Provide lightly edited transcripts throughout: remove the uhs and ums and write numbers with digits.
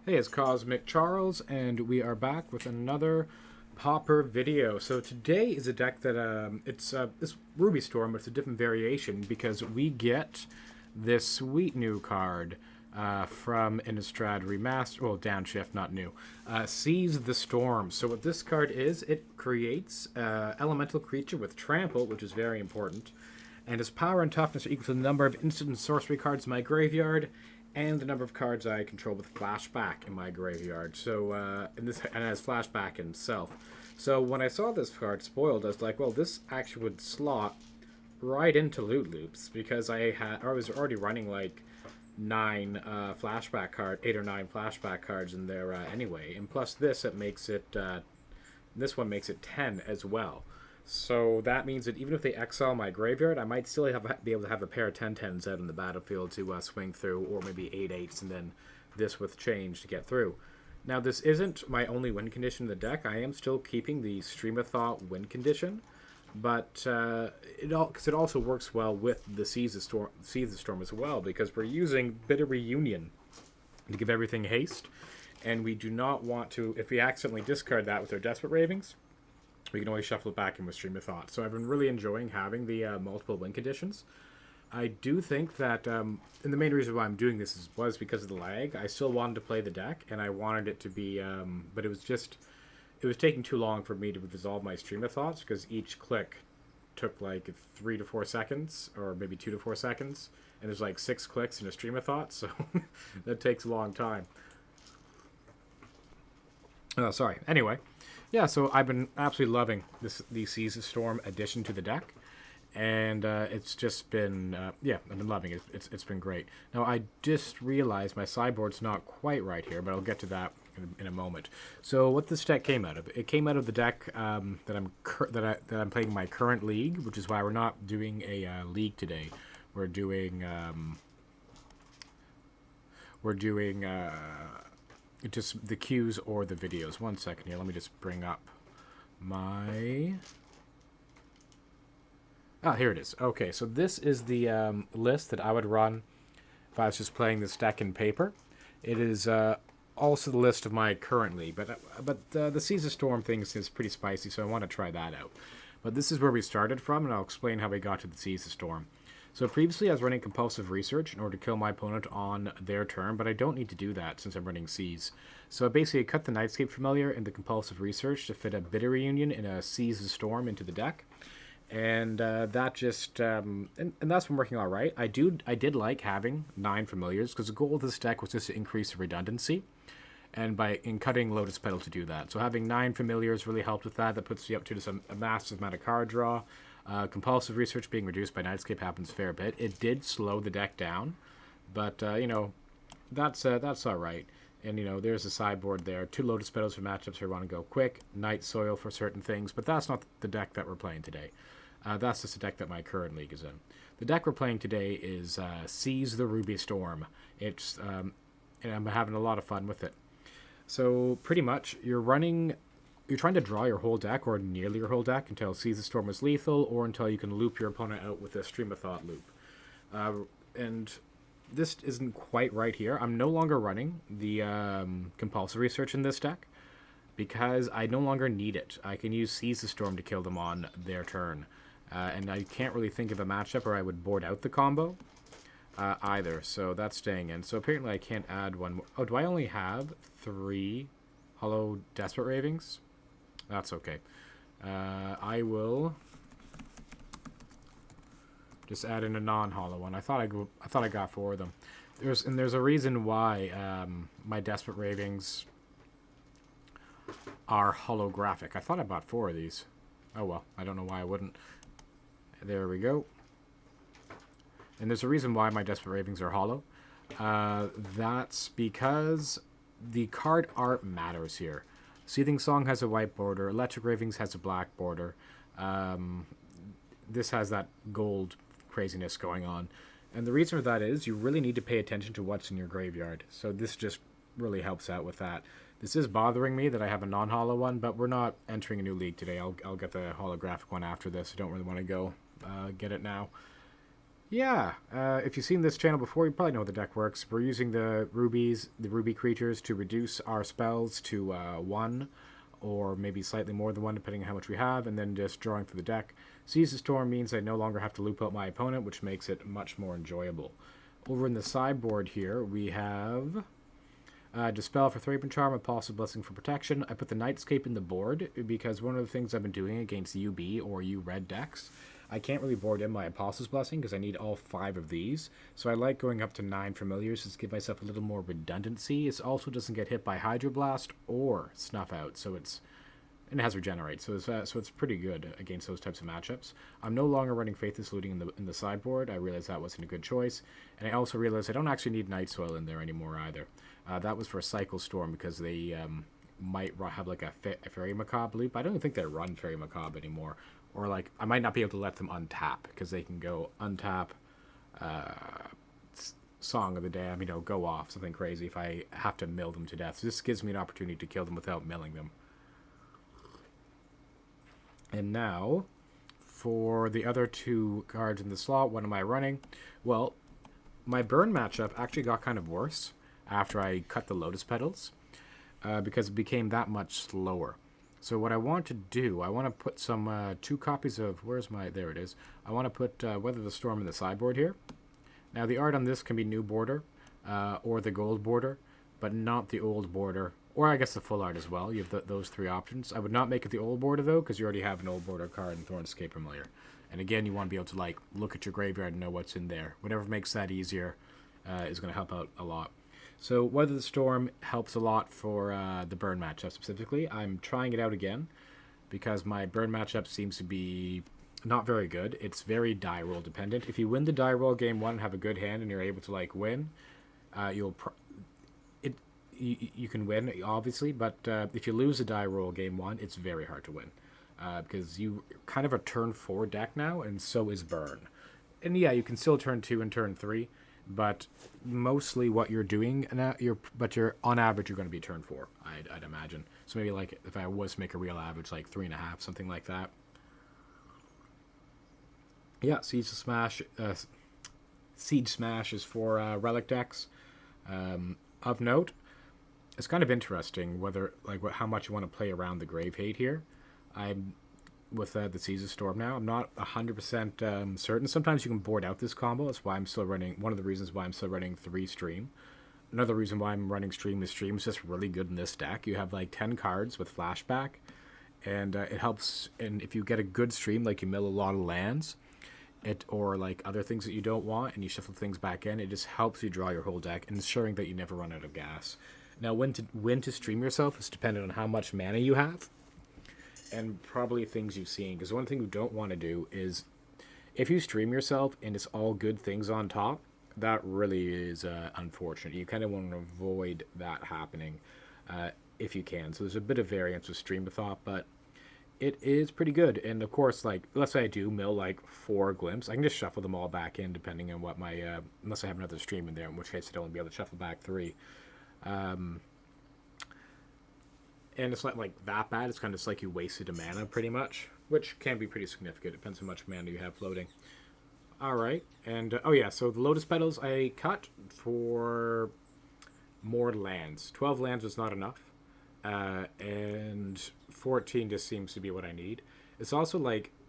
Hey, it's Cosmic Charles, and we are back with another Pauper video. So today is a deck that it's this Ruby Storm, but it's a different variation because we get this sweet new card from Innistrad Remaster, well, downshift, not new. Seize the Storm. So what this card is, it creates elemental creature with trample, which is very important, and its power and toughness are equal to the number of instant and sorcery cards in my graveyard and the number of cards I control with flashback in my graveyard. So, and it has flashback in itself. So when I saw this card spoiled, I was like, well, this actually would slot right into loot loops because I was already running like 8 or 9 flashback cards in there anyway, and plus this this one makes it 10 as well. So that means that even if they exile my graveyard, I might still be able to have a pair of 10/10s out in the battlefield to swing through, or maybe 8/8s, and then this with change to get through. Now, this isn't my only win condition in the deck. I am still keeping the Stream of Thought win condition, but it also works well with the Seize the Storm as well, because we're using Bitter Reunion to give everything haste, and we do not want to, if we accidentally discard that with our Desperate Ravings, we can always shuffle it back in with Stream of Thought. So I've been really enjoying having the multiple win conditions. I do think that, and the main reason why I'm doing this was because of the lag. I still wanted to play the deck, and I wanted it to be, but it was taking too long for me to resolve my Stream of Thoughts, because each click took like 3 to 4 seconds, or maybe 2 to 4 seconds, and there's like 6 clicks in a Stream of Thoughts, so that takes a long time. Oh, sorry. Anyway, yeah, so I've been absolutely loving the Seize the Storm addition to the deck, and it's just been, I've been loving it. It's been great. Now, I just realized my sideboard's not quite right here, but I'll get to that in a moment. So what this deck came out of? It came out of the deck that I'm playing in my current league, which is why we're not doing a league today. We're doing just the cues or the videos. 1 second here. Let me just bring up my... here it is. Okay, so this is the list that I would run if I was just playing this deck in paper. It is also the list of my current league, but the Seize the Storm thing is pretty spicy, so I want to try that out. But this is where we started from, and I'll explain how we got to the Seize the Storm. So previously I was running Compulsive Research in order to kill my opponent on their turn, but I don't need to do that since I'm running Seize. So basically I cut the Nightscape Familiar in the Compulsive Research to fit a Bitter Reunion and a Seize the Storm into the deck. And that just, and that's been working all right. I did like having 9 Familiars, because the goal of this deck was just to increase the redundancy, and in cutting Lotus Petal to do that. So having 9 Familiars really helped with that. That puts you up to just a massive amount of card draw. Compulsive Research being reduced by Nightscape happens a fair bit. It did slow the deck down, but that's all right. And there's a sideboard there. 2 Lotus Petals for matchups who want to go quick. Night Soil for certain things, but that's not the deck that we're playing today. That's just the deck that my current league is in. The deck we're playing today is Seize the Ruby Storm. It's and I'm having a lot of fun with it. So pretty much you're trying to draw your whole deck, or nearly your whole deck, until Seize the Storm is lethal, or until you can loop your opponent out with a Stream of Thought loop. And this isn't quite right here. I'm no longer running the Compulsive Research in this deck, because I no longer need it. I can use Seize the Storm to kill them on their turn. And I can't really think of a matchup where I would board out the combo either, so that's staying in. So apparently I can't add one more. Oh, do I only have 3 Hollow Desperate Ravings? That's okay. I will just add in a non-hollow one. I thought I got 4 of them. There's a reason why my Desperate Ravings are holographic. I thought I bought 4 of these. Oh well, I don't know why I wouldn't. There we go. And there's a reason why my Desperate Ravings are hollow. That's because the card art matters here. Seething Song has a white border. Electric Ravings has a black border. This has that gold craziness going on. And the reason for that is you really need to pay attention to what's in your graveyard. So this just really helps out with that. This is bothering me that I have a non-hollow one, but we're not entering a new league today. I'll get the holographic one after this. I don't really want to go get it now. Yeah, if you've seen this channel before, you probably know how the deck works. We're using the rubies, the ruby creatures, to reduce our spells to 1, or maybe slightly more than 1, depending on how much we have, and then just drawing through the deck. Seize the Storm means I no longer have to loop out my opponent, which makes it much more enjoyable. Over in the sideboard here, we have Dispel for Thraben Charm, Apostle Blessing for Protection. I put the Nightscape in the board because one of the things I've been doing against UB or U-Red decks, I can't really board in my Apostle's Blessing because I need all 5 of these. So I like going up to 9 familiars just to give myself a little more redundancy. It also doesn't get hit by Hydroblast or Snuff Out, so and it has Regenerate, so it's pretty good against those types of matchups. I'm no longer running Faithless Looting in the sideboard. I realized that wasn't a good choice, and I also realized I don't actually need Night Soil in there anymore either. That was for Cycle Storm because they might have like a Fairy Macabre loop. I don't even think they run Fairy Macabre anymore, or like I might not be able to let them untap because they can go untap. Song of the Dam, go off something crazy if I have to mill them to death. So this gives me an opportunity to kill them without milling them. And now, for the other 2 cards in the slot, what am I running? Well, my burn matchup actually got kind of worse after I cut the Lotus Petals, because it became that much slower. So what I want to do, I want to put some 2 copies of, there it is. I want to put Weather the Storm in the sideboard here. Now the art on this can be new border, or the gold border, but not the old border. Or I guess the full art as well. You have those 3 options. I would not make it the old border, though, because you already have an old border card in Thorn Escape Familiar. And again, you want to be able to look at your graveyard and know what's in there. Whatever makes that easier is going to help out a lot. So Weather the Storm helps a lot for the burn matchup specifically. I'm trying it out again because my burn matchup seems to be not very good. It's very die roll dependent. If you win the die roll game 1 and have a good hand and you're able to win, you can win, obviously, but if you lose a die roll game 1, it's very hard to win. Because you kind of a turn 4 deck now, and so is Burn. And yeah, you can still turn 2 and turn 3, but mostly what you're doing, you're on average, you're going to be turn 4, I'd imagine. So maybe if I was to make a real average, 3.5, something like that. Yeah, Siege Smash is for Relic decks. Of note, it's kind of interesting whether how much you want to play around the Grave Hate here. I'm with the Caesar Storm now. I'm not 100% certain. Sometimes you can board out this combo. That's why I'm still running. One of the reasons why I'm still running 3 Stream. Another reason why I'm running Stream is just really good in this deck. You have 10 cards with Flashback, and it helps. And if you get a good Stream, you mill a lot of lands, or other things that you don't want, and you shuffle things back in, it just helps you draw your whole deck, ensuring that you never run out of gas. Now, when to stream yourself is dependent on how much mana you have, and probably things you've seen. Because one thing you don't want to do is, if you stream yourself and it's all good things on top, that really is unfortunate. You kind of want to avoid that happening if you can. So there's a bit of variance with Stream of Thought, but it is pretty good. And of course, let's say I do mill 4 Glimpse, I can just shuffle them all back in depending on what my unless I have another stream in there, in which case I'd only be able to shuffle back 3. And it's not that bad. It's kind of just you wasted a mana pretty much, which can be pretty significant. Depends how much mana you have floating. All right, and oh yeah, so the Lotus Petals I cut for more lands. 12 lands was not enough, and 14 just seems to be what I need. It's also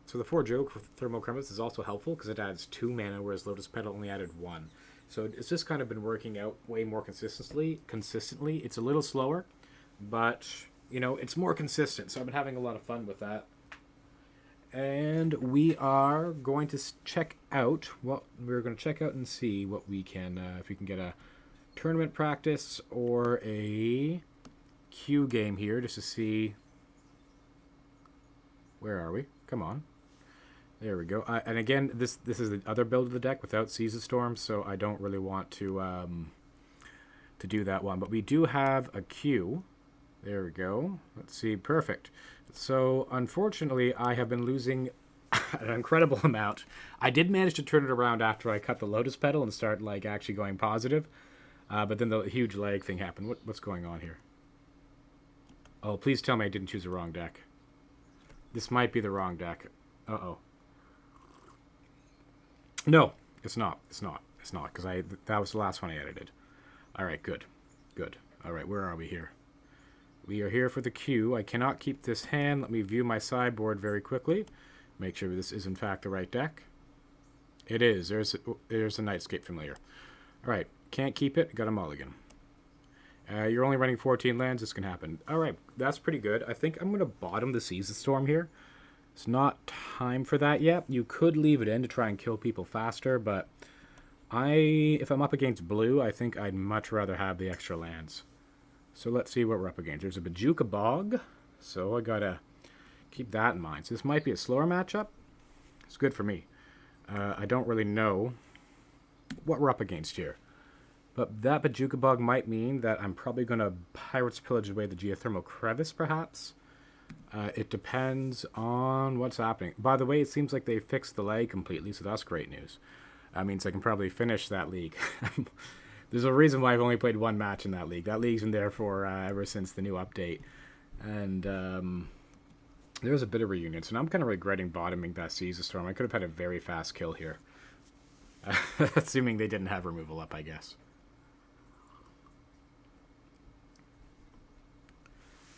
so the 4 Joke with Thermal Crevice is also helpful because it adds 2 mana, whereas Lotus Petal only added 1. So it's just kind of been working out way more consistently. It's a little slower, but, it's more consistent. So I've been having a lot of fun with that. And we are going to check out and see what we can, if we can get a tournament practice or a queue game here just to see. Where are we? Come on. There we go. And again, this is the other build of the deck without Caesar Storm, so I don't really want to do that one. But we do have a queue. There we go. Let's see. Perfect. So, unfortunately, I have been losing an incredible amount. I did manage to turn it around after I cut the Lotus Petal and start, actually going positive. But then the huge lag thing happened. What's going on here? Oh, please tell me I didn't choose the wrong deck. This might be the wrong deck. Uh-oh. No, It's not. It's not. It's not, because that was the last one I edited. All right, good. Good. All right, where are we here? We are here for the Q. I cannot keep this hand. Let me view my sideboard very quickly. Make sure this is, in fact, the right deck. It is. There's a Nightscape Familiar. All right, can't keep it. Got a mulligan. You're only running 14 lands. This can happen. All right, that's pretty good. I think I'm going to bottom the Seize the Storm here. It's not time for that yet. You could leave it in to try and kill people faster, but if I'm up against blue, I think I'd much rather have the extra lands. So let's see what we're up against. There's a Bajuka Bog, so I got to keep that in mind. So this might be a slower matchup. It's good for me. I don't really know what we're up against here. But that Bajuka Bog might mean that I'm probably going to Pirate's Pillage away the Geothermal Crevice, perhaps. It depends on what's happening. By the way, it seems like they fixed the lag completely, so that's great news. That means I can probably finish that league. There's a reason why I've only played one match in that league. That league's been there for ever since the new update. And there was a bit of reunion, so now I'm kind of regretting bottoming that Seize the Storm. I could have had a very fast kill here. Assuming they didn't have removal up, I guess.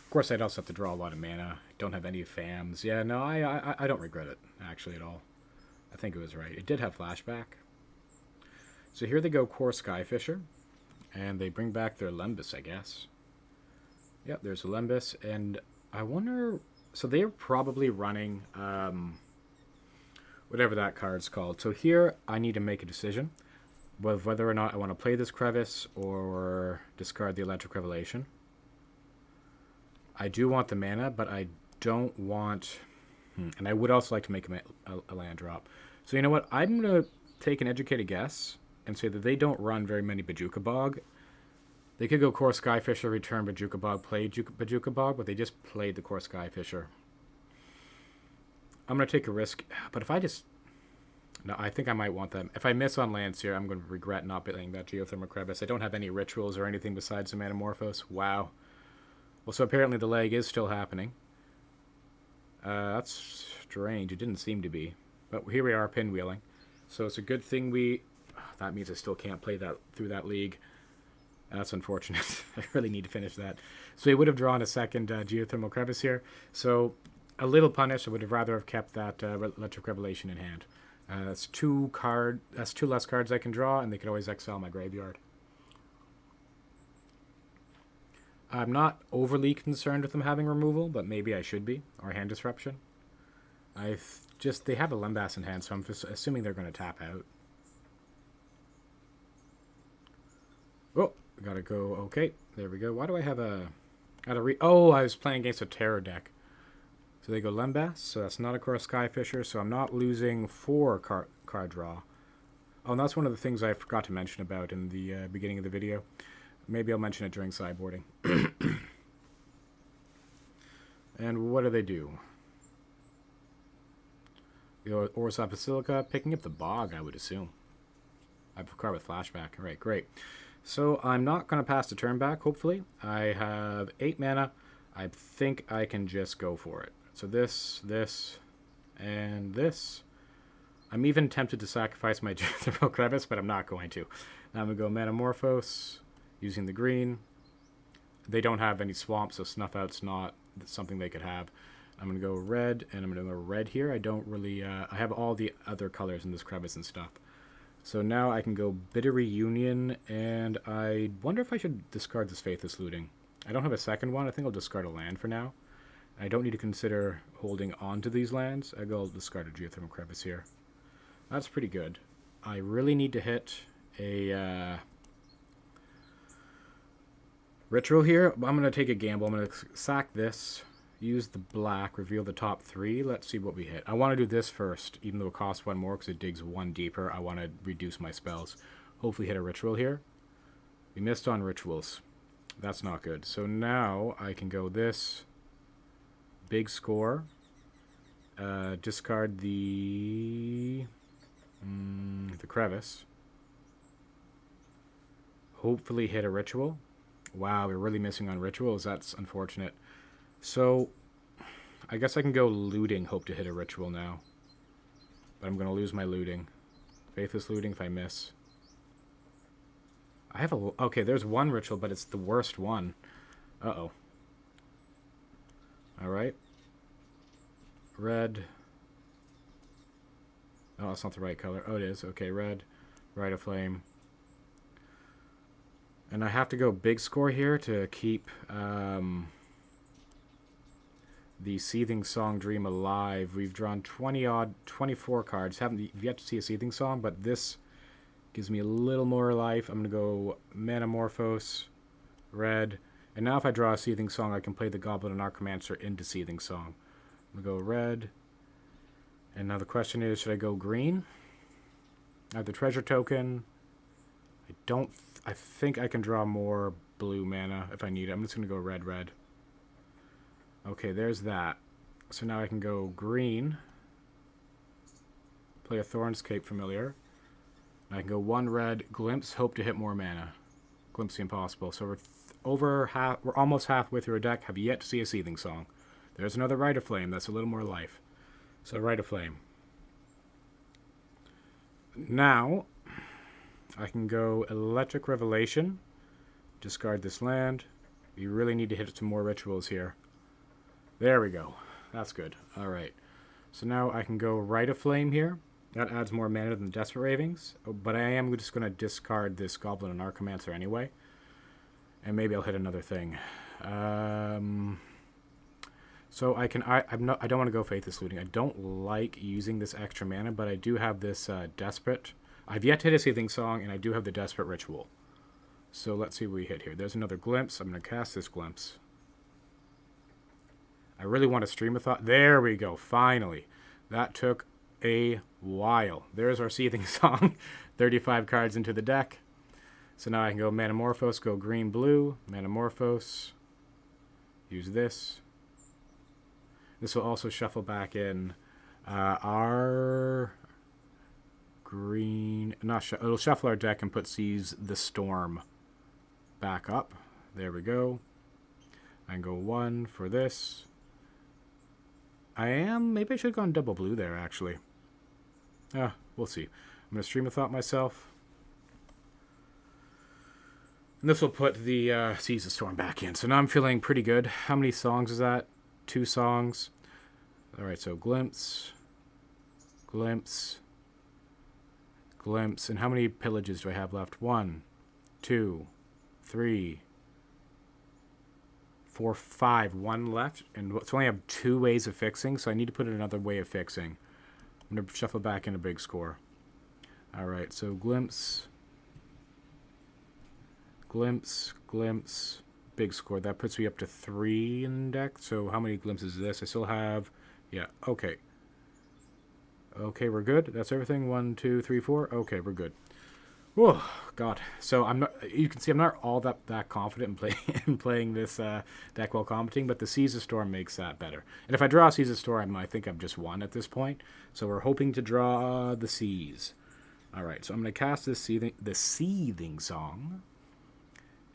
Of course, I'd also have to draw a lot of mana. Don't have any FAMs. Yeah, no, I don't regret it, actually, at all. I think it was right. It did have flashback. So here they go, Core Skyfisher. And they bring back their Lembas, I guess. Yep, there's a Lembas. And I wonder... So they're probably running... whatever that card's called. So here, I need to make a decision. With whether or not I want to play this Crevice or discard the Electric Revelation. I do want the mana, but I don't want... And I would also like to make a land drop. So you know what? I'm going to take an educated guess and say that they don't run very many Bajuka Bog. They could go Core Skyfisher, return Bajuka Bog, play Bajuka Bog, but they just played the Core Skyfisher. I'm going to take a risk, but if I just... No, I think I might want them. If I miss on lands here, I'm going to regret not playing that Geothermal Crevice. I don't have any rituals or anything besides the Metamorphose. Wow. Well, so apparently the lag is still happening. That's strange. It didn't seem to be. But here we are, pinwheeling. So it's a good thing we... that means I still can't play that through that league. That's unfortunate. I really need to finish that. So we would have drawn a second Geothermal Crevice here. So a little punish. I would have rather have kept that Electric Revelation in hand. That's two less cards I can draw, and they could always exile my graveyard. I'm not overly concerned with them having removal, but maybe I should be, or hand disruption. They have a Lembas in hand, so I'm just assuming they're going to tap out. Oh, gotta go. Okay, there we go. Why do I have a... Oh, I was playing against a Terror deck. So they go Lembas, so that's not a Core Skyfisher, so I'm not losing 4 card draw. Oh, and that's one of the things I forgot to mention about in the beginning of the video. Maybe I'll mention it during sideboarding. And what do they do? Orsop Basilica, picking up the Bog, I would assume. I have a card with flashback. All right, great. So I'm not going to pass the turn back, hopefully. I have 8 mana. I think I can just go for it. So this, and this. I'm even tempted to sacrifice my Geothermal Crevice, but I'm not going to. Now I'm going to go Metamorphose. Using the green. They don't have any swamp, so Snuff Out's not something they could have. I'm going to go red, and I'm going to go red here. I don't really... I have all the other colors in this crevice and stuff. So now I can go Bitter Reunion, and I wonder if I should discard this Faithless Looting. I don't have a second one. I think I'll discard a land for now. I don't need to consider holding on to these lands. I'll discard a Geothermal Crevice here. That's pretty good. I really need to hit a... Ritual here. I'm going to take a gamble. I'm going to sack this, use the black, reveal the top 3. Let's see what we hit. I want to do this first, even though it costs 1 more because it digs 1 deeper. I want to reduce my spells. Hopefully hit a ritual here. We missed on rituals. That's not good. So now I can go this big score. Discard the crevice. Hopefully hit a ritual. Wow, we're really missing on rituals. That's unfortunate. So, I guess I can go looting, hope to hit a ritual now. But I'm going to lose my looting. Faithless Looting if I miss. I have a... Okay, there's one ritual, but it's the worst one. Uh-oh. Alright. Red. Oh, it's not the right color. Oh, it is. Okay, red. Rite of Flame. And I have to go big score here to keep the Seething Song Dream alive. We've drawn 24 cards. Haven't yet to see a Seething Song, but this gives me a little more life. I'm going to go Manamorphose, red. And now if I draw a Seething Song, I can play the Goblin and Archmancer into Seething Song. I'm going to go red. And now the question is, should I go green? I have the treasure token. I think I can draw more blue mana if I need it. I'm just going to go red, red. Okay, there's that. So now I can go green. Play a Thornscape Familiar. And I can go one red, glimpse, hope to hit more mana. Glimpse the Impossible. So we're almost halfway through a deck, have yet to see a Seething Song. There's another Rite of Flame, that's a little more life. So Rite of Flame. Now, I can go Electric Revelation, discard this land. We really need to hit some more rituals here. There we go. That's good. Alright. So now I can go Rite of Flame here. That adds more mana than Desperate Ravings. But I am just going to discard this Goblin and Archmancer anyway. And maybe I'll hit another thing. So I don't want to go Faithless Looting. I don't like using this extra mana, but I do have this Desperate. I've yet to hit a Seething Song, and I do have the Desperate Ritual. So let's see what we hit here. There's another Glimpse. I'm going to cast this Glimpse. I really want to Stream of Thought. There we go. Finally. That took a while. There's our Seething Song. 35 cards into the deck. So now I can go Manamorphose, go green, blue. Manamorphose. Use this. This will also shuffle back in our green... It'll shuffle our deck and put Seize the Storm back up. There we go. I can go one for this. Maybe I should have gone double blue there, actually. We'll see. I'm going to Stream of Thought myself. And this will put the Seize the Storm back in. So now I'm feeling pretty good. How many songs is that? 2 songs. Alright, so Glimpse. Glimpse. Glimpse. And how many pillages do I have left? 1, 2, 3, 4, 5. 1 left. And so I only have 2 ways of fixing, so I need to put in another way of fixing. I'm going to shuffle back in a big score. Alright, so Glimpse. Glimpse. Glimpse. Big score. That puts me up to 3 in the deck. So how many glimpses is this? I still have... Yeah, okay. Okay, we're good. That's everything. 1, 2, 3, 4. Okay, we're good. Whoa, God. So I'm not... You can see I'm not all that confident in playing this deck while commenting, but the Seize the Storm makes that better. And if I draw Seize the Storm, I think I'm just 1 at this point. So we're hoping to draw the Seize. Alright, so I'm going to cast the Seething Song.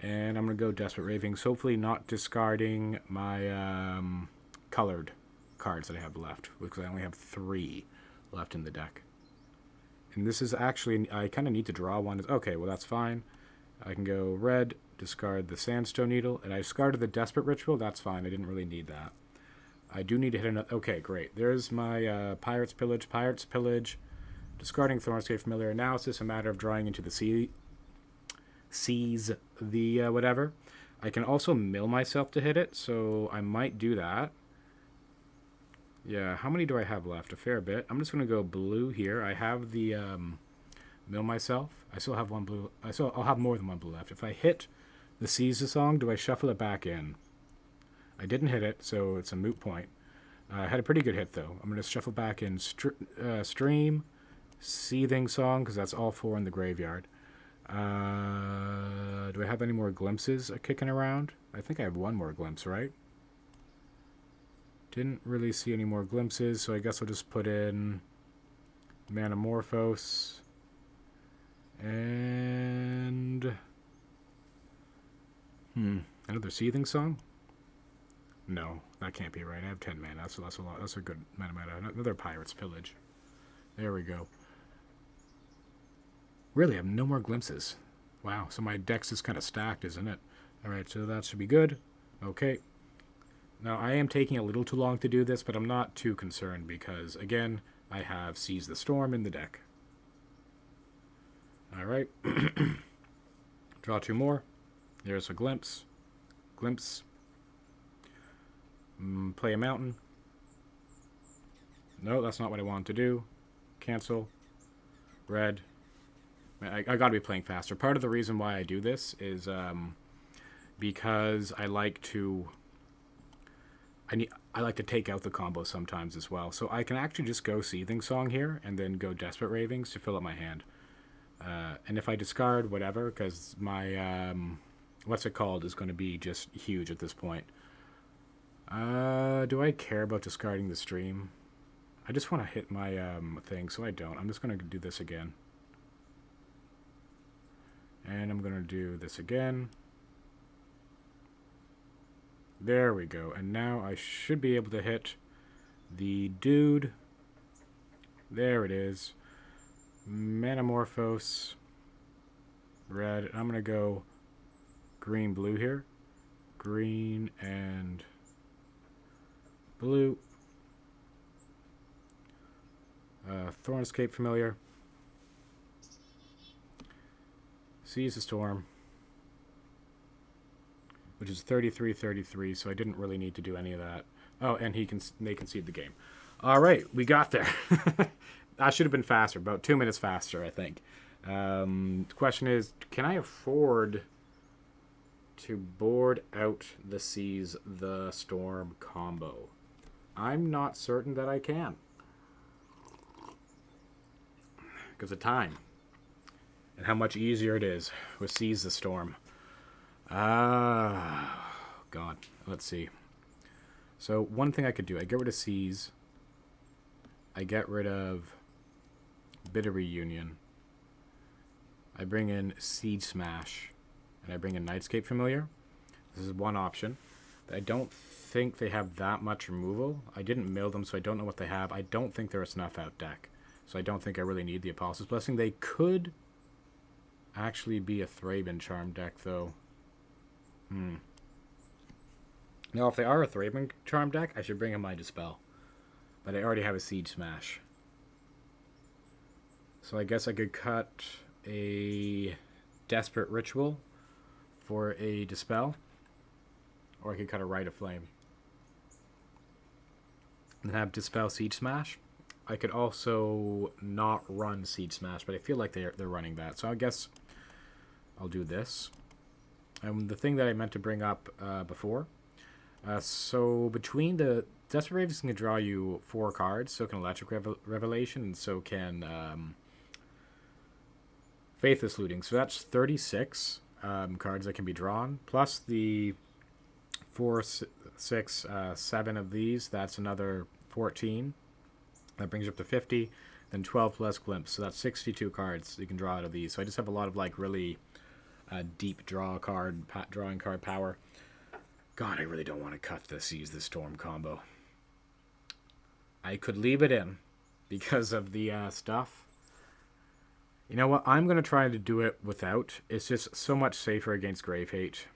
And I'm going to go Desperate Ravings, hopefully not discarding my colored cards that I have left, because I only have 3 left in the deck. And this is actually, I kind of need to draw one. Okay, well that's fine. I can go red, discard the Sandstone Needle, and I discarded the Desperate Ritual. That's fine, I didn't really need that. I do need to hit another, okay, great. There's my Pirate's Pillage, discarding Thornscape Familiar. Now it's just a matter of drawing into the sea. Seize the whatever. I can also mill myself to hit it, so I might do that. Yeah, how many do I have left? A fair bit. I'm just going to go blue here. I have the mill myself. I still have 1 blue. I'll have more than 1 blue left. If I hit the Seize the Song, do I shuffle it back in? I didn't hit it, so it's a moot point. I had a pretty good hit, though. I'm going to shuffle back in Stream, Seething Song, because that's all 4 in the graveyard. Do I have any more glimpses kicking around? I think I have 1 more glimpse, right? Didn't really see any more glimpses, so I guess I'll just put in Manamorphose. And... another Seething Song? No, that can't be right. I have 10 mana, so that's a lot. That's a good mana. Another Pirate's Pillage. There we go. Really, I have no more glimpses. Wow, so my deck's is kind of stacked, isn't it? Alright, so that should be good. Okay. Now, I am taking a little too long to do this, but I'm not too concerned because, again, I have Seize the Storm in the deck. Alright. Draw 2 more. There's a glimpse. Glimpse. Play a mountain. No, that's not what I wanted to do. Cancel. Red. I gotta be playing faster. Part of the reason why I do this is because I like to take out the combo sometimes as well. So I can actually just go Seething Song here and then go Desperate Ravings to fill up my hand. And if I discard whatever, because my what's it called is going to be just huge at this point. Do I care about discarding the stream? I just want to hit my thing, so I don't. I'm just going to do this again. And I'm going to do this again. There we go. And now I should be able to hit the dude. There it is. Manamorphose. Red. I'm going to go green-blue here. Green and blue. Thorn Escape Familiar. Seize the Storm, which is 33-33, so I didn't really need to do any of that. Oh, and they concede the game. All right, we got there. I should have been faster, about 2 minutes faster, I think. The question is, can I afford to board out the Seize the Storm combo? I'm not certain that I can. Because of time. And how much easier it is with Seize the Storm. God. Let's see. So, one thing I could do. I get rid of Seize. I get rid of Bitter Reunion. I bring in Siege Smash. And I bring in Nightscape Familiar. This is one option. I don't think they have that much removal. I didn't mill them, so I don't know what they have. I don't think they're a Snuff Out deck. So I don't think I really need the Apostle's Blessing. They could actually be a Thraben Charm deck, though. Now, if they are a Thraben Charm deck, I should bring in my Dispel. But I already have a Siege Smash. So I guess I could cut a Desperate Ritual for a Dispel. Or I could cut a Rite of Flame. And have Dispel Siege Smash. I could also not run Siege Smash, but I feel like they're running that. So I guess I'll do this. And the thing that I meant to bring up before. So between the Desperate Ravens can draw you 4 cards. So can Electric Revelation, and so can Faithless Looting. So that's 36 cards that can be drawn. Plus the 4, 6, 7 of these. That's another 14. That brings you up to 50. Then 12 plus Glimpse. So that's 62 cards you can draw out of these. So I just have a lot of like really deep drawing card power. God, I really don't want to cut the Seize the Storm combo. I could leave it in because of the stuff. You know what? I'm going to try to do it without. It's just so much safer against Grave Hate.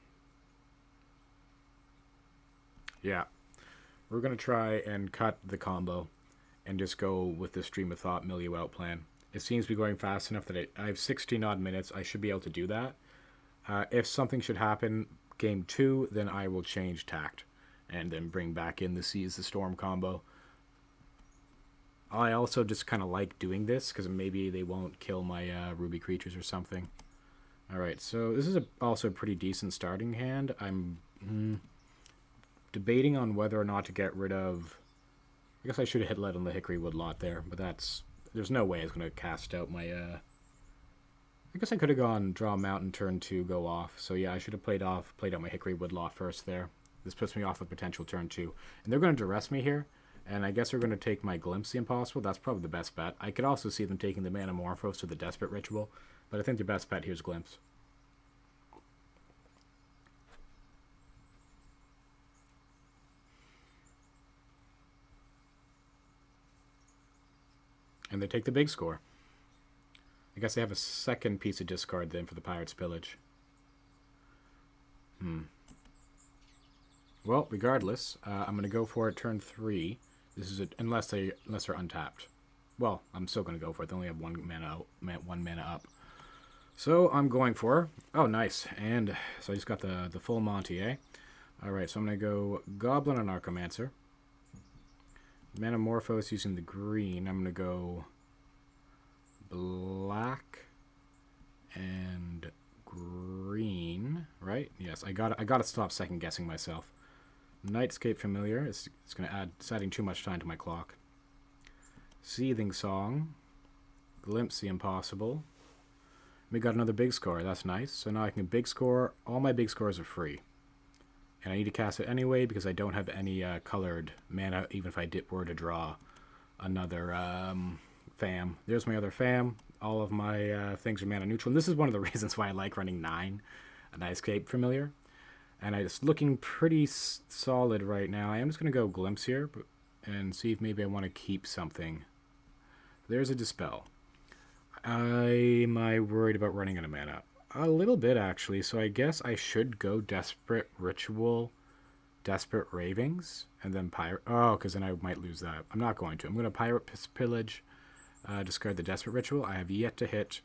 Yeah. We're going to try and cut the combo and just go with the Stream of Thought mill you out plan. It seems to be going fast enough that I have 16 odd minutes. I should be able to do that. If something should happen game 2, then I will change tact and then bring back in the Seize the Storm combo. I also just kind of like doing this because maybe they won't kill my Ruby creatures or something. Alright, so this is also a pretty decent starting hand. I'm debating on whether or not to get rid of... I guess I should have hit lead on the Hickory Woodlot there, but there's no way I was going to cast out my... I guess I could have gone draw Mountain turn 2, go off. So yeah, I should have played out my Hickory Woodlot first there. This puts me off a potential turn 2. And they're going to duress me here. And I guess they're going to take my Glimpse the Impossible. That's probably the best bet. I could also see them taking the Manamorphose to the Desperate Ritual. But I think the best bet here is Glimpse. And they take the big score. I guess I have a second piece of discard then for the Pirate's Pillage. Well, regardless, I'm going to go for it turn 3. This is unless they're untapped. Well, I'm still going to go for it. They only have one mana up. So I'm going for... Oh, nice. And so I just got the full Monty, eh? Alright, so I'm going to go Goblin and Archomancer. Manamorphose using the green. I'm going to go black and green, right? Yes, I got to stop second guessing myself. Nightscape Familiar. It's going to it's adding too much time to my clock. Seething Song. Glimpse the Impossible. We got another big score. That's nice. So now I can big score. All my big scores are free. And I need to cast it anyway because I don't have any colored mana, even if I were to draw another fam. There's my other fam. All of my things are mana neutral. And this is one of the reasons why I like running 9, a Nightscape Familiar. And it's looking pretty solid right now. I am just going to go Glimpse here and see if maybe I want to keep something. There's a Dispel. Am I worried about running out of mana? A little bit, actually. So I guess I should go Desperate Ritual, Desperate Ravings, and then Pirate... Oh, because then I might lose that. I'm not going to. I'm going to Pirate Pillage, discard the Desperate Ritual. I have yet to hit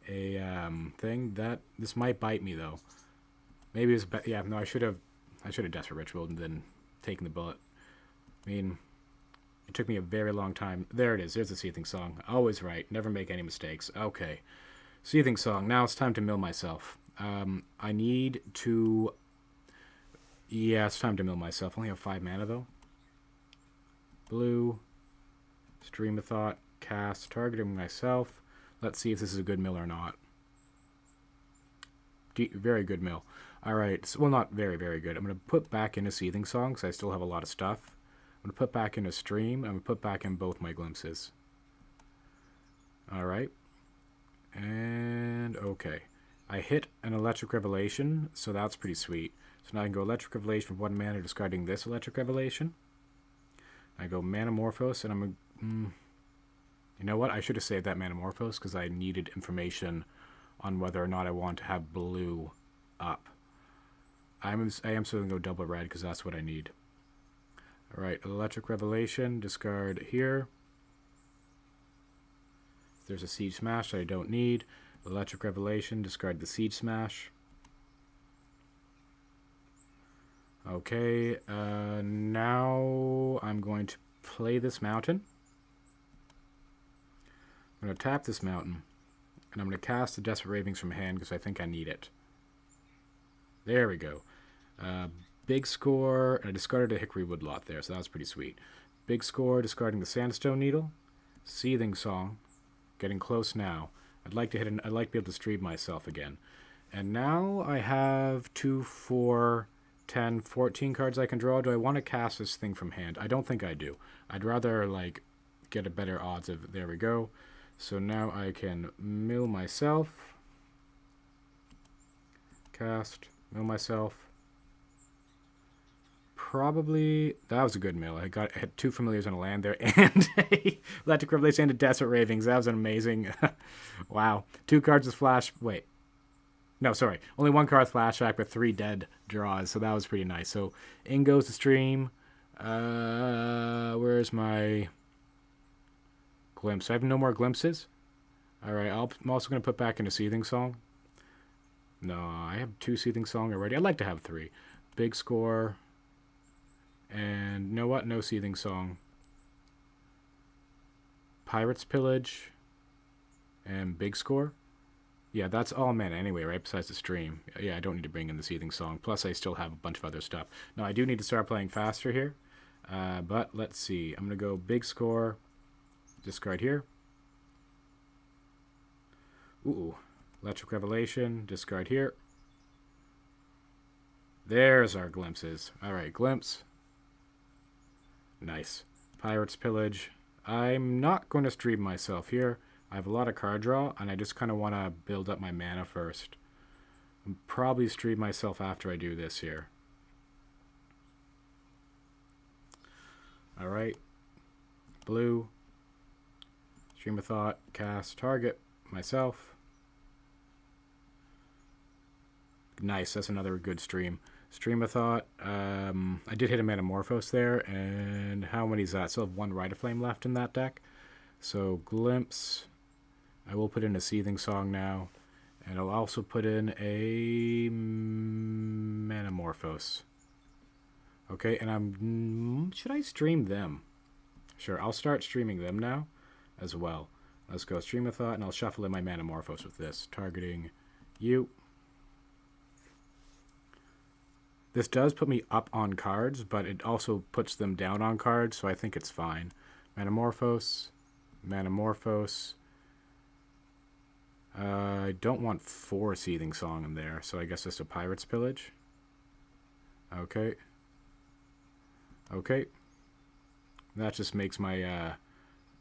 a thing. This might bite me, though. Maybe it's... Yeah, no, I should have Desperate Ritual and then taken the bullet. I mean... It took me a very long time. There it is. There's the Seething Song. Always right. Never make any mistakes. Okay. Seething Song. Now it's time to mill myself. I need to... Yeah, it's time to mill myself. I only have 5 mana, though. Blue. Stream of Thought. Cast. Targeting myself. Let's see if this is a good mill or not. Very good mill. Alright. So, well, not very, very good. I'm going to put back into Seething Song because I still have a lot of stuff. I'm going to put back in a Stream. I'm going to put back in both my Glimpses. Alright. And, okay. I hit an Electric Revelation, so that's pretty sweet. So now I can go Electric Revelation for 1 mana, discarding this Electric Revelation. I go Manamorphose, and I'm going you know what? I should have saved that Manamorphose, because I needed information on whether or not I want to have blue up. I am still going to go double red, because that's what I need. Alright, Electric Revelation, discard here. There's a Siege Smash that I don't need. Electric Revelation, discard the Siege Smash. Okay, now I'm going to play this mountain. I'm going to tap this mountain, and I'm going to cast the Desperate Ravings from hand because I think I need it. There we go. Big score, and I discarded a Hickory Woodlot there, so that was pretty sweet. Big score, discarding the Sandstone Needle. Seething Song, getting close now. I'd like to be able to stream myself again. And now I have 2, 4, 10, 14 cards I can draw. Do I want to cast this thing from hand? I don't think I do. I'd rather, like, get a better odds of... There we go. So now I can mill myself. Cast. Mill myself. Probably... That was a good mill. I had 2 familiars on a land there and a Electric Revelation and a Desperate Ravings. That was an amazing... Wow. 2 cards with flash... Wait. No, sorry. Only 1 card flashback with 3 dead draws, so that was pretty nice. So, in goes the Stream. Where's my Glimpse? I have no more Glimpses. Alright, I'm also going to put back in a Seething Song. No, I have 2 Seething Song already. I'd like to have 3. Big score. And, you know what? No Seething Song. Pirate's Pillage. And big score. Yeah, that's all mana anyway, right? Besides the Stream. Yeah, I don't need to bring in the Seething Song. Plus, I still have a bunch of other stuff. Now, I do need to start playing faster here. But let's see. I'm going to go big score. Discard here. Ooh. Electric Revelation. Discard here. There's our Glimpses. Alright, Glimpse. Nice. Pirate's Pillage. I'm not going to stream myself here. I have a lot of card draw, and I just kind of want to build up my mana first. I'll probably stream myself after I do this here. Alright. Blue. Stream of Thought. Cast. Target. myself. Nice, that's another good stream. Stream of Thought. I did hit a Metamorphose there, and how many is that? Still have one Rite of Flame left in that deck. So Glimpse. I will put in a Seething Song now, and I'll also put in a Metamorphose. Okay, and should I stream them? Sure, I'll start streaming them now as well. Let's go Stream of Thought, and I'll shuffle in my Metamorphose with this, targeting you. This does put me up on cards, but it also puts them down on cards, so I think it's fine. Metamorphose, Metamorphose. I don't want 4 Seething Song in there, so I guess just a Pirate's Pillage. Okay. Okay. That just makes my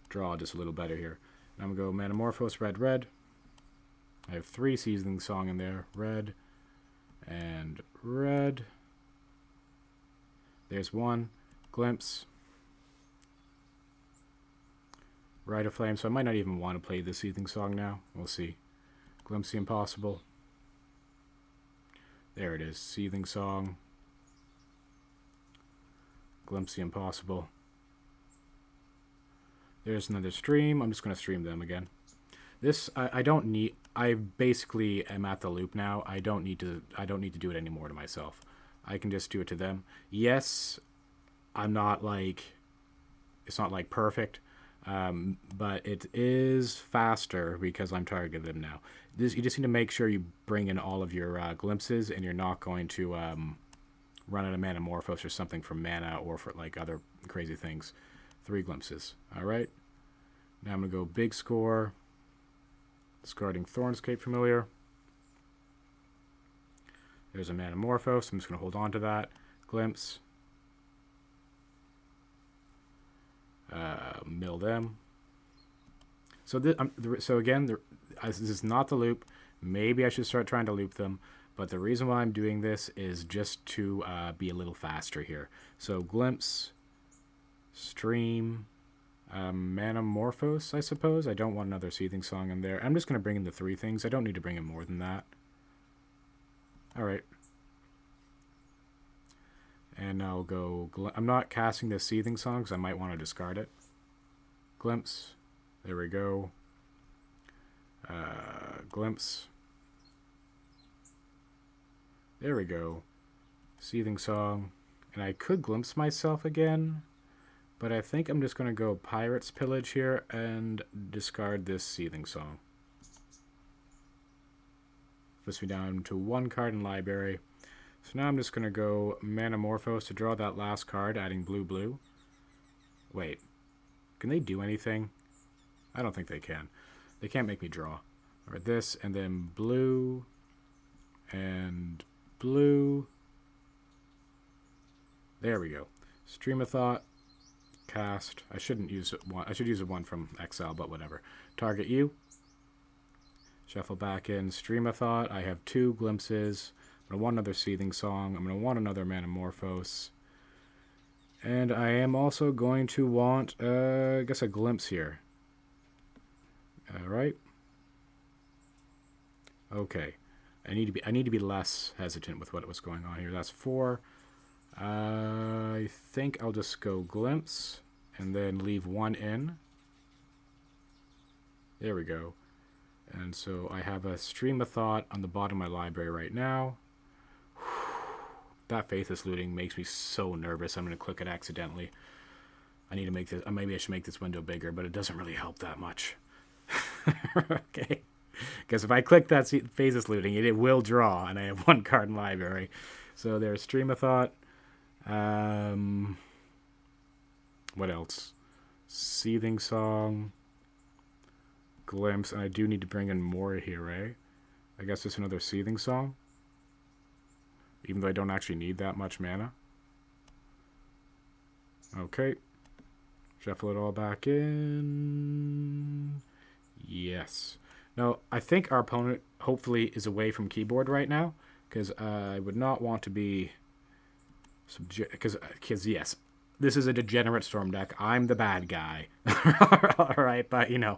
draw just a little better here. I'm going to go Metamorphose, red, red. I have 3 Seething Song in there. Red and red. There's 1. Glimpse. Rite of Flame, so I might not even want to play the Seething Song now. We'll see. Glimpse the Impossible. There it is. Seething Song. Glimpse the Impossible. There's another stream. I'm just going to stream them again. This I don't need. I basically am at the loop now. I don't need to do it anymore to myself. I can just do it to them. Yes, I'm not like. It's not like perfect. But it is faster because I'm targeting them now. You just need to make sure you bring in all of your glimpses, and you're not going to run out of Metamorphose or something for mana or for like other crazy things. 3 glimpses. All right. Now I'm going to go big score. Discarding Thornscape Familiar. There's a Metamorphose. I'm just going to hold on to that. Glimpse. Mill them. So again, this is not the loop. Maybe I should start trying to loop them. But the reason why I'm doing this is just to be a little faster here. So Glimpse, Stream, Metamorphose, I suppose. I don't want another Seething Song in there. I'm just going to bring in the 3 things. I don't need to bring in more than that. Alright. And I'll go... I'm not casting this Seething Song because I might want to discard it. Glimpse. There we go. Glimpse. There we go. Seething Song. And I could Glimpse myself again, but I think I'm just going to go Pirate's Pillage here and discard this Seething Song. Puts me down to 1 card in library. So now I'm just going to go Metamorphose to draw that last card, adding blue, blue. Wait. Can they do anything? I don't think they can. They can't make me draw. Or this, and then blue, and blue. There we go. Stream of Thought. Cast. I shouldn't use one. I should use one from Exile, but whatever. Target you. Shuffle back in. Stream of Thought. I have 2 glimpses. I'm going to want another Seething Song. I'm going to want another Metamorphose. And I am also going to want, I guess, a glimpse here. Alright. Okay. I need to be less hesitant with what was going on here. That's 4. I think I'll just go glimpse and then leave 1 in. There we go. And so I have a Stream of Thought on the bottom of my library right now. That Faithless Looting makes me so nervous. I'm going to click it accidentally. I need to make this. Maybe I should make this window bigger, but it doesn't really help that much. Okay. Because if I click that Faithless Looting, it will draw, and I have 1 card in library. So there's Stream of Thought. What else? Seething Song. Glimpse. And I do need to bring in more here, eh? I guess it's another Seething Song. Even though I don't actually need that much mana. Okay. Shuffle it all back in. Yes. Now, I think our opponent hopefully is away from keyboard right now. Because I would not want to be... Because, yes, this is a degenerate Storm deck. I'm the bad guy. Alright, but, you know...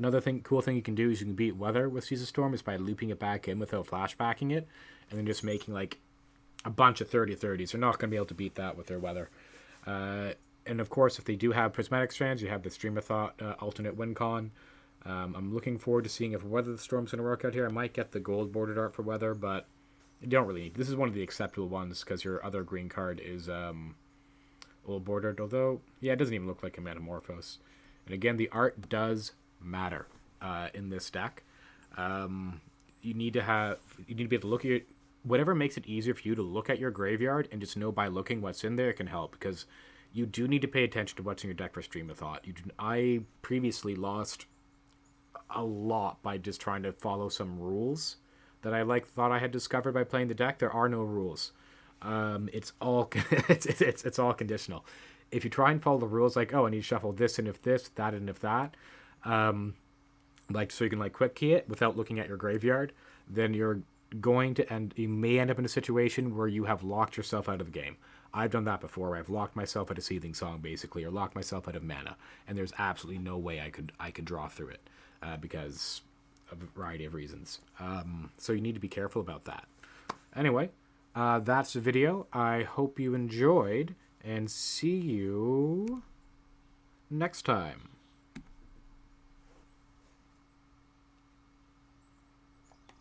Another cool thing you can do is you can beat weather with Seas of Storm is by looping it back in without flashbacking it, and then just making like a bunch of 30/30s. They're not going to be able to beat that with their weather. And of course, if they do have prismatic strands, you have the Stream of Thought alternate win con. I'm looking forward to seeing if Weather the Storm's going to work out here. I might get the gold bordered art for Weather, but you don't really need. This is one of the acceptable ones because your other green card is gold bordered. Although, yeah, it doesn't even look like a Metamorphose. And again, the art does matter in this deck. You need to be able to look at whatever makes it easier for you to look at your graveyard and just know by looking what's in there, it can help, because you do need to pay attention to what's in your deck for Stream of Thought. I previously lost a lot by just trying to follow some rules that I thought I had discovered by playing the deck. There are no rules. It's all it's all conditional. If you try and follow the rules, like, oh, I need to shuffle this and if this, that and if that, so you can quick key it without looking at your graveyard, then you may end up in a situation where you have locked yourself out of the game. I've done that before, where I've locked myself out of Seething Song, basically, or locked myself out of mana, and there's absolutely no way I could draw through it because of a variety of reasons. So you need to be careful about that. Anyway, that's the video. I hope you enjoyed, and see you next time.